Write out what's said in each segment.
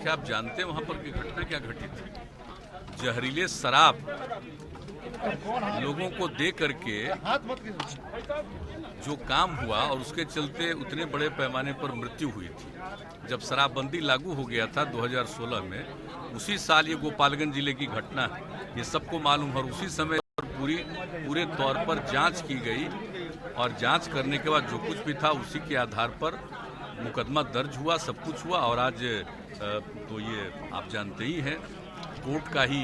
क्या आप जानते हैं वहां पर की घटना क्या घटी थी? जहरीले शराब लोगों को दे करके जो काम हुआ और उसके चलते उतने बड़े पैमाने पर मृत्यु हुई थी। जब शराबबंदी लागू हो गया था 2016 में, उसी साल ये गोपालगंज जिले की घटना है, ये सबको मालूम है। और उसी समय पूरे तौर पर जांच की गई और जांच करने के बाद जो कुछ भी था उसी के आधार पर मुकदमा दर्ज हुआ, सब कुछ हुआ। और आज तो ये आप जानते ही हैं, कोर्ट का ही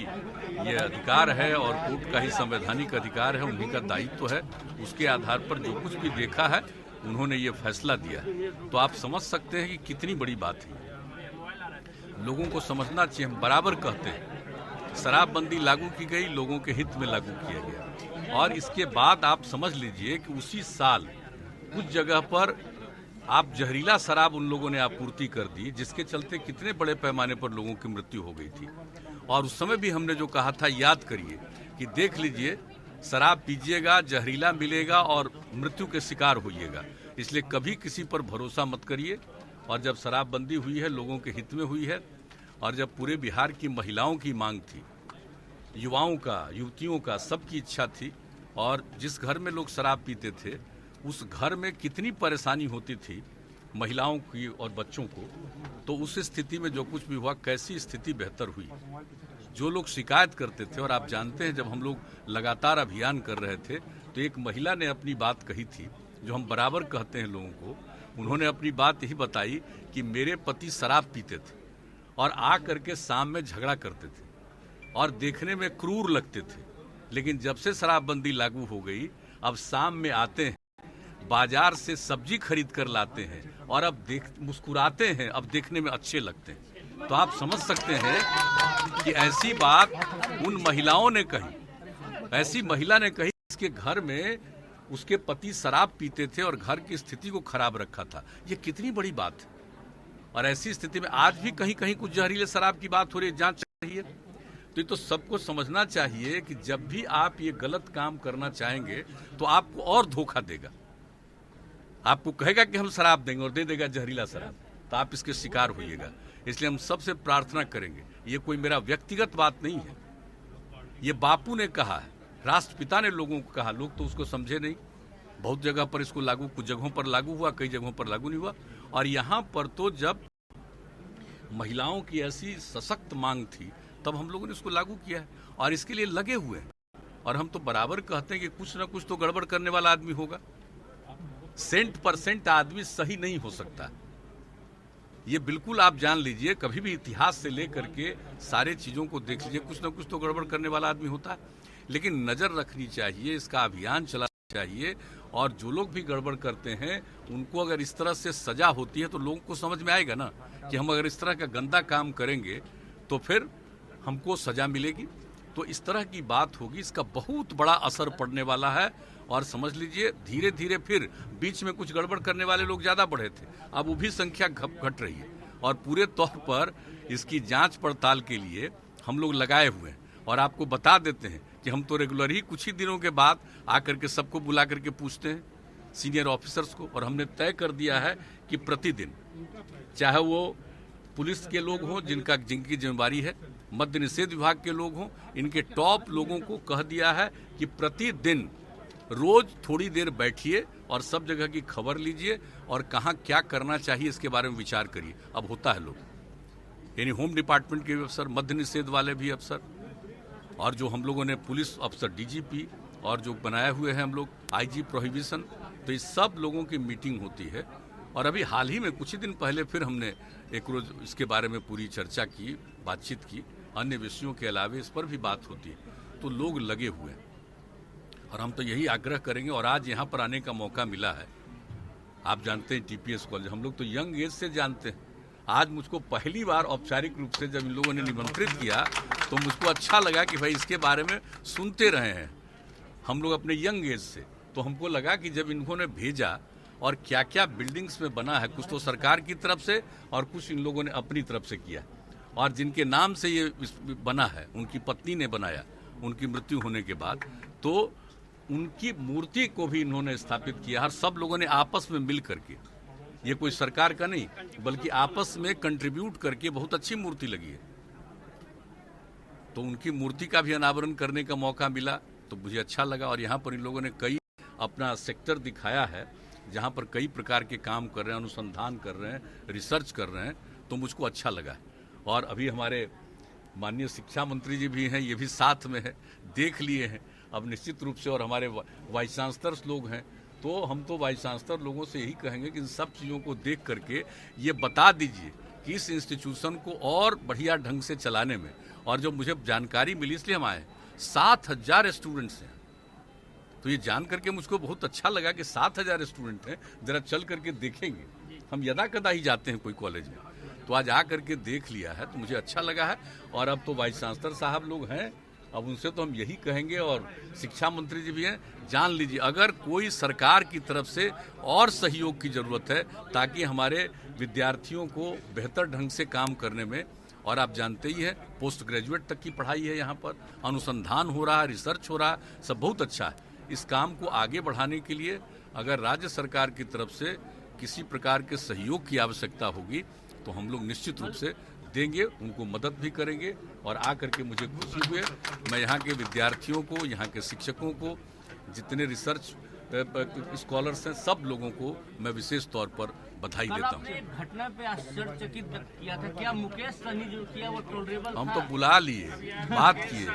ये अधिकार है और कोर्ट का ही संवैधानिक अधिकार है, उन्हीं का दायित्व है। उसके आधार पर जो कुछ भी देखा है उन्होंने ये फैसला दिया। तो आप समझ सकते हैं कि कितनी बड़ी बात है। लोगों को समझना चाहिए, हम बराबर कहते हैं शराबबंदी लागू की गई, लोगों के हित में लागू किया गया। और इसके बाद आप समझ लीजिए कि उसी साल कुछ जगह पर आप जहरीला शराब उन लोगों ने आपूर्ति कर दी, जिसके चलते कितने बड़े पैमाने पर लोगों की मृत्यु हो गई थी। और उस समय भी हमने जो कहा था, याद करिए कि देख लीजिए, शराब पीजिएगा, जहरीला मिलेगा और मृत्यु के शिकार होइएगा। इसलिए कभी किसी पर भरोसा मत करिए। और जब शराबबंदी हुई है, लोगों के हित में हुई है, और जब पूरे बिहार की महिलाओं की मांग थी, युवाओं का, युवतियों का, सबकी इच्छा थी, और जिस घर में लोग शराब पीते थे उस घर में कितनी परेशानी होती थी महिलाओं की और बच्चों को, तो उस स्थिति में जो कुछ भी हुआ, कैसी स्थिति बेहतर हुई। जो लोग शिकायत करते थे, और आप जानते हैं जब हम लोग लगातार अभियान कर रहे थे तो एक महिला ने अपनी बात कही थी, जो हम बराबर कहते हैं लोगों को। उन्होंने अपनी बात यही बताई कि मेरे पति शराब पीते थे और आ करके शाम में झगड़ा करते थे और देखने में क्रूर लगते थे, लेकिन जब से शराबबंदी लागू हो गई, अब शाम में आते हैं, बाजार से सब्जी खरीद कर लाते हैं और अब मुस्कुराते हैं, अब देखने में अच्छे लगते हैं। तो आप समझ सकते हैं कि ऐसी बात उन महिलाओं ने कही, ऐसी महिला ने कही जिसके घर में उसके पति शराब पीते थे और घर की स्थिति को खराब रखा था। ये कितनी बड़ी बात है। और ऐसी स्थिति में आज भी कहीं कहीं कुछ जहरीले शराब की बात हो रही है, जांच चल रही है। तो ये तो सबको समझना चाहिए कि जब भी आप ये गलत काम करना चाहेंगे तो आपको और धोखा देगा। आपको कहेगा कि हम शराब देंगे और दे देगा जहरीला शराब, तो आप इसके शिकार होइएगा। इसलिए हम सबसे प्रार्थना करेंगे, ये कोई मेरा व्यक्तिगत बात नहीं है, ये बापू ने कहा है, राष्ट्रपिता ने लोगों को कहा, लोग तो उसको समझे नहीं। बहुत जगह पर इसको लागू, कुछ जगहों पर लागू हुआ, कई जगहों पर लागू नहीं हुआ। और यहाँ पर तो जब महिलाओं की ऐसी सशक्त मांग थी तब हम लोगों ने इसको लागू किया है और इसके लिए लगे हुए हैं। और हम तो बराबर कहते हैं कि कुछ ना कुछ तो गड़बड़ करने वाला आदमी होगा। 100% आदमी सही नहीं हो सकता, ये बिल्कुल आप जान लीजिए। कभी भी इतिहास से लेकर के सारे चीजों को देख लीजिए, कुछ ना कुछ तो गड़बड़ करने वाला आदमी होता है। लेकिन नजर रखनी चाहिए, इसका अभियान चलाना चाहिए, और जो लोग भी गड़बड़ करते हैं उनको अगर इस तरह से सजा होती है तो लोगों को समझ में आएगा ना कि हम अगर इस तरह का गंदा काम करेंगे तो फिर हमको सजा मिलेगी। तो इस तरह की बात होगी, इसका बहुत बड़ा असर पड़ने वाला है। और समझ लीजिए धीरे धीरे फिर बीच में कुछ गड़बड़ करने वाले लोग ज्यादा बढ़े थे, अब वो भी संख्या घट रही है। और पूरे तौर पर इसकी जांच पड़ताल के लिए हम लोग लगाए हुए हैं। और आपको बता देते हैं कि हम तो रेगुलर ही कुछ ही दिनों के बाद आकर के सबको बुला करके पूछते हैं, सीनियर ऑफिसर्स को। और हमने तय कर दिया है कि प्रतिदिन, चाहे वो पुलिस के लोग हों जिनकी जिम्मेवारी है, मद्य निषेध विभाग के लोग हों, इनके टॉप लोगों को कह दिया है कि प्रतिदिन रोज थोड़ी देर बैठिए और सब जगह की खबर लीजिए और कहाँ क्या करना चाहिए इसके बारे में विचार करिए। अब होता है लोग, यानी होम डिपार्टमेंट के भी अफसर, मद्य निषेध वाले भी अफसर, और जो हम लोगों ने पुलिस अफसर डीजीपी, और जो बनाए हुए हैं हम लोग आईजी प्रोहिबिशन, तो इस सब लोगों की मीटिंग होती है। और अभी हाल ही में कुछ ही दिन पहले फिर हमने एक रोज इसके बारे में पूरी चर्चा की, बातचीत की, अन्य विषयों के अलावे इस पर भी बात होती है। तो लोग लगे हुए हैं और हम तो यही आग्रह करेंगे। और आज यहाँ पर आने का मौका मिला है, आप जानते हैं टीपीएस कॉलेज, हम लोग तो यंग एज से जानते हैं। आज मुझको पहली बार औपचारिक रूप से जब इन लोगों ने निमंत्रित किया तो मुझको अच्छा लगा कि भाई इसके बारे में सुनते रहे हैं हम लोग अपने यंग एज से। तो हमको लगा कि जब इन्होंने भेजा और क्या क्या बिल्डिंग्स में बना है, कुछ तो सरकार की तरफ से और कुछ इन लोगों ने अपनी तरफ से किया, और जिनके नाम से ये बना है उनकी पत्नी ने बनाया उनकी मृत्यु होने के बाद, तो उनकी मूर्ति को भी इन्होंने स्थापित किया। हर सब लोगों ने आपस में मिल करके ये कोई सरकार का नहीं, बल्कि आपस में कंट्रीब्यूट करके बहुत अच्छी मूर्ति लगी है। तो उनकी मूर्ति का भी अनावरण करने का मौका मिला तो मुझे अच्छा लगा। और यहाँ पर इन लोगों ने कई अपना सेक्टर दिखाया है जहाँ पर कई प्रकार के काम कर रहे हैं, अनुसंधान कर रहे हैं, रिसर्च कर रहे हैं, तो मुझको अच्छा लगा है। और अभी हमारे माननीय शिक्षा मंत्री जी भी हैं, ये भी साथ में है, देख लिए हैं अब निश्चित रूप से। और हमारे वाइस चांसलर लोग हैं, तो हम तो वाइस चांसलर लोगों से यही कहेंगे कि इन सब चीज़ों को देख करके ये बता दीजिए कि इस इंस्टीट्यूशन को और बढ़िया ढंग से चलाने में। और जो मुझे जानकारी मिली इसलिए हम आए, 7,000 स्टूडेंट्स हैं, तो ये जान करके मुझको बहुत अच्छा लगा कि 7,000 स्टूडेंट हैं। जरा चल करके देखेंगे, हम यदा कदा ही जाते हैं कोई कॉलेज में, तो आज आ करके देख लिया है तो मुझे अच्छा लगा है। और अब तो वाइस चांसलर साहब लोग हैं, अब उनसे तो हम यही कहेंगे, और शिक्षा मंत्री जी भी हैं, जान लीजिए अगर कोई सरकार की तरफ से और सहयोग की जरूरत है ताकि हमारे विद्यार्थियों को बेहतर ढंग से काम करने में। और आप जानते ही हैं पोस्ट ग्रेजुएट तक की पढ़ाई है, यहाँ पर अनुसंधान हो रहा है, रिसर्च हो रहा है, सब बहुत अच्छा है। इस काम को आगे बढ़ाने के लिए अगर राज्य सरकार की तरफ से किसी प्रकार के सहयोग की आवश्यकता होगी तो हम लोग निश्चित रूप से देंगे, उनको मदद भी करेंगे। और आकर के मुझे खुशी हुई, मैं यहाँ के विद्यार्थियों को, यहाँ के शिक्षकों को, जितने रिसर्च स्कॉलर्स हैं, सब लोगों को मैं विशेष तौर पर बधाई देता हूँ। एक घटना पे आश्चर्यचकित व्यक्त किया था, क्या मुकेश सहनी जो किया वो टॉलरेबल हम तो बुला लिए, बात किए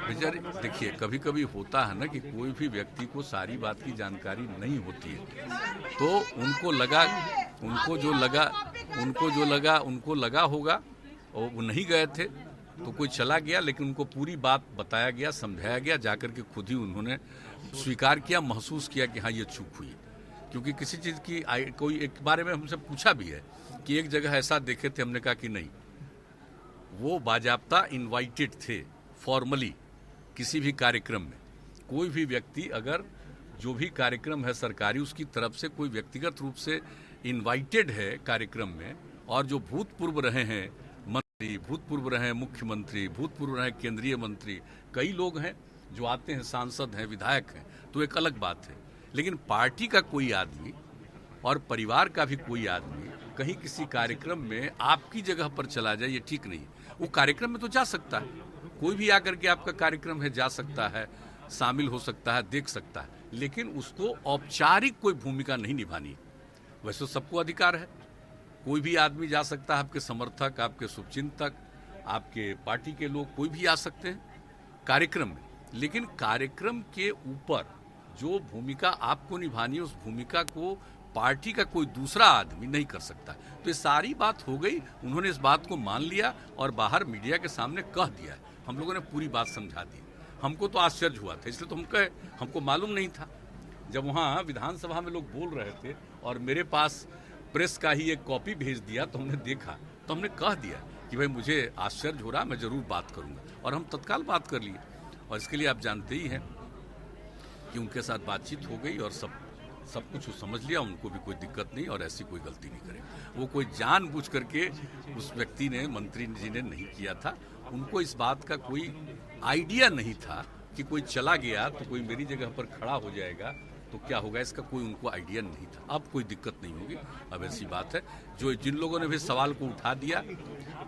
बेचारे। देखिए कभी कभी होता है ना कि कोई भी व्यक्ति को सारी बात की जानकारी नहीं होती है, तो उनको लगा होगा, और वो नहीं गए थे तो कोई चला गया, लेकिन उनको पूरी बात बताया गया, समझाया गया, जाकर के खुद ही उन्होंने स्वीकार किया, महसूस किया कि हाँ ये चूक हुई। क्योंकि किसी चीज़ की कोई एक बारे में हमसे पूछा भी है कि एक जगह ऐसा देखे थे, हमने कहा कि नहीं, वो बाजाब्ता इनवाइटेड थे फॉर्मली किसी भी कार्यक्रम में। कोई भी व्यक्ति अगर जो भी कार्यक्रम है सरकारी, उसकी तरफ से कोई व्यक्तिगत रूप से इनवाइटेड है कार्यक्रम में, और जो भूतपूर्व रहे हैं मंत्री, भूतपूर्व रहे हैं मुख्यमंत्री, भूतपूर्व रहे केंद्रीय मंत्री, कई लोग हैं जो आते हैं, सांसद हैं, विधायक हैं, तो एक अलग बात है। लेकिन पार्टी का कोई आदमी और परिवार का भी कोई आदमी कहीं किसी कार्यक्रम में आपकी जगह पर चला जाए, ये ठीक नहीं। वो कार्यक्रम में तो जा सकता है, कोई भी आकर के आपका कार्यक्रम है जा सकता है, शामिल हो सकता है, देख सकता है, लेकिन उसको औपचारिक कोई भूमिका नहीं निभानी। वैसे तो सबको अधिकार है, कोई भी आदमी जा सकता है, आपके समर्थक, आपके शुभचिंतक, आपके पार्टी के लोग, कोई भी आ सकते हैं कार्यक्रम में। लेकिन कार्यक्रम के ऊपर जो भूमिका आपको निभानी है, उस भूमिका को पार्टी का कोई दूसरा आदमी नहीं कर सकता। तो ये सारी बात हो गई, उन्होंने इस बात को मान लिया और बाहर मीडिया के सामने कह दिया। हम लोगों ने पूरी बात समझा दी। हमको तो आश्चर्य हुआ था, इसलिए तो हम कहे, हमको मालूम नहीं था। जब वहाँ विधानसभा में लोग बोल रहे थे और मेरे पास प्रेस का ही एक कॉपी भेज दिया, तो हमने देखा, तो हमने कह दिया कि भाई मुझे आश्चर्य हो रहा, मैं जरूर बात करूँगा, और हम तत्काल बात कर लिए। और इसके लिए आप जानते ही हैं कि उनके साथ बातचीत हो गई और सब कुछ समझ लिया, उनको भी कोई दिक्कत नहीं और ऐसी कोई गलती नहीं करेगी। वो कोई जानबूझ करके उस व्यक्ति ने, मंत्री जी ने नहीं किया था। उनको इस बात का कोई आइडिया नहीं था कि कोई चला गया तो कोई मेरी जगह पर खड़ा हो जाएगा तो क्या होगा, इसका कोई उनको आइडिया नहीं था। अब कोई दिक्कत नहीं होगी। अब ऐसी बात है, जो जिन लोगों ने भी सवाल को उठा दिया,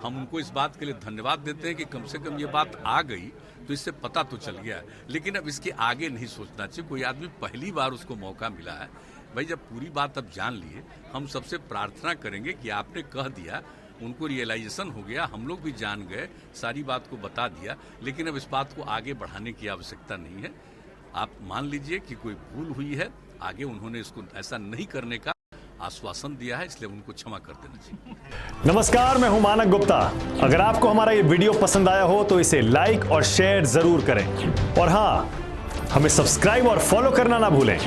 हम उनको इस बात के लिए धन्यवाद देते हैं कि कम से कम ये बात आ गई तो इससे पता तो चल गया है। लेकिन अब इसके आगे नहीं सोचना चाहिए। कोई आदमी पहली बार उसको मौका मिला है, भाई जब पूरी बात अब जान लिए, हम सबसे प्रार्थना करेंगे कि आपने कह दिया, उनको रियलाइजेशन हो गया, हम लोग भी जान गए, सारी बात को बता दिया, लेकिन अब इस बात को आगे बढ़ाने की आवश्यकता नहीं है। आप मान लीजिए कि कोई भूल हुई है, आगे उन्होंने इसको ऐसा नहीं करने का आश्वासन दिया है, इसलिए उनको क्षमा कर देना चाहिए। नमस्कार, मैं हूं मानक गुप्ता। अगर आपको हमारा ये वीडियो पसंद आया हो तो इसे लाइक और शेयर जरूर करें, और हाँ, हमें सब्सक्राइब और फॉलो करना ना भूलें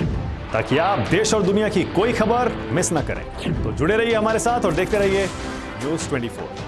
ताकि आप देश और दुनिया की कोई खबर मिस ना करें। तो जुड़े रहिए हमारे साथ और देखते रहिए न्यूज़ 24।